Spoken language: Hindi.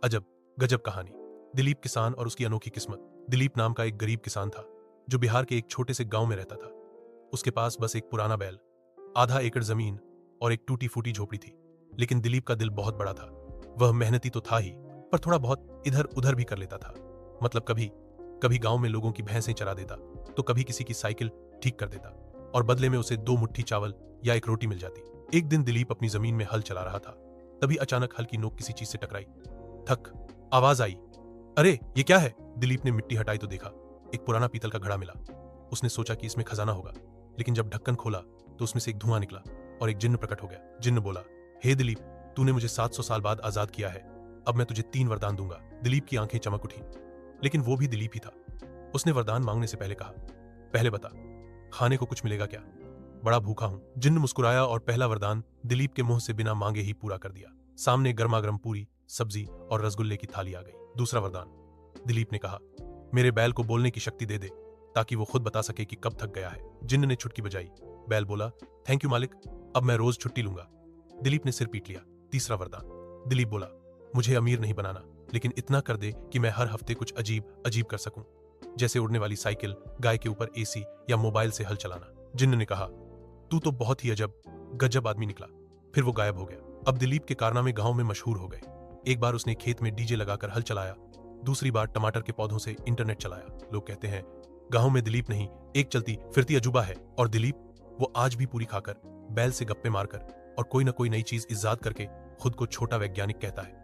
अजब गजब कहानी। दिलीप किसान और उसकी अनोखी किस्मत। दिलीप नाम का एक गरीब किसान था जो बिहार के एक छोटे से गांव में रहता था। उसके पास बस एक पुराना बैल, आधा एकड़ जमीन और एक टूटी फूटी झोपड़ी थी। लेकिन दिलीप का दिल बहुत बड़ा था। वह मेहनती तो था ही, पर थोड़ा बहुत इधर उधर भी कर लेता था। मतलब कभी कभी गांव में लोगों की भैंसें चरा देता, तो कभी किसी की साइकिल ठीक कर देता, और बदले में उसे 2 मुट्ठी चावल या एक रोटी मिल जाती। एक दिन दिलीप अपनी जमीन में हल चला रहा था। तभी अचानक हल की नोक किसी चीज से टकराई। थक आवाज आई। अरे ये क्या है? दिलीप ने मिट्टी हटाई तो देखा, एक पुराना पीतल का घड़ा मिला। उसने सोचा कि इसमें खजाना होगा, लेकिन जब ढक्कन खोला तो उसमें से एक धुआं निकला और एक जिन्न प्रकट हो गया। जिन्न बोला, हे दिलीप, तूने मुझे 700 साल बाद आजाद किया है। अब मैं तुझे 3 वरदान दूंगा। दिलीप की आंखें चमक उठी, लेकिन वो भी दिलीप ही था। उसने वरदान मांगने से पहले कहा, पहले बता, खाने को कुछ मिलेगा क्या? बड़ा भूखा हूं। जिन्न मुस्कुराया और पहला वरदान दिलीप के मुंह से बिना मांगे ही पूरा कर दिया। सामने गर्मा गर्म पूरी, सब्जी और रसगुल्ले की थाली आ गई। दूसरा वरदान, दिलीप ने कहा, मेरे बैल को बोलने की शक्ति दे दे, ताकि वो खुद बता सके कि कब थक गया है। जिन्न ने छुटकी बजाई। बैल बोला, थैंक यू मालिक, अब मैं रोज छुट्टी लूंगा। दिलीप ने सिर पीट लिया। तीसरा वरदान, दिलीप बोला, मुझे अमीर नहीं बनाना, लेकिन इतना कर दे कि मैं हर हफ्ते कुछ अजीब अजीब कर सकूं, जैसे उड़ने वाली साइकिल, गाय के ऊपर एसी या मोबाइल से हल चलाना। जिन्न ने कहा, तू तो बहुत ही अजब गजब आदमी निकला। फिर वो गायब हो गया। अब दिलीप के कारनामे गांव में मशहूर हो गए। एक बार उसने खेत में डीजे लगाकर हल चलाया, दूसरी बार टमाटर के पौधों से इंटरनेट चलाया। लोग कहते हैं गांव में दिलीप नहीं, एक चलती फिरती अजूबा है। और दिलीप, वो आज भी पूरी खाकर, बैल से गप्पे मारकर और कोई ना कोई नई चीज इजाद करके खुद को छोटा वैज्ञानिक कहता है।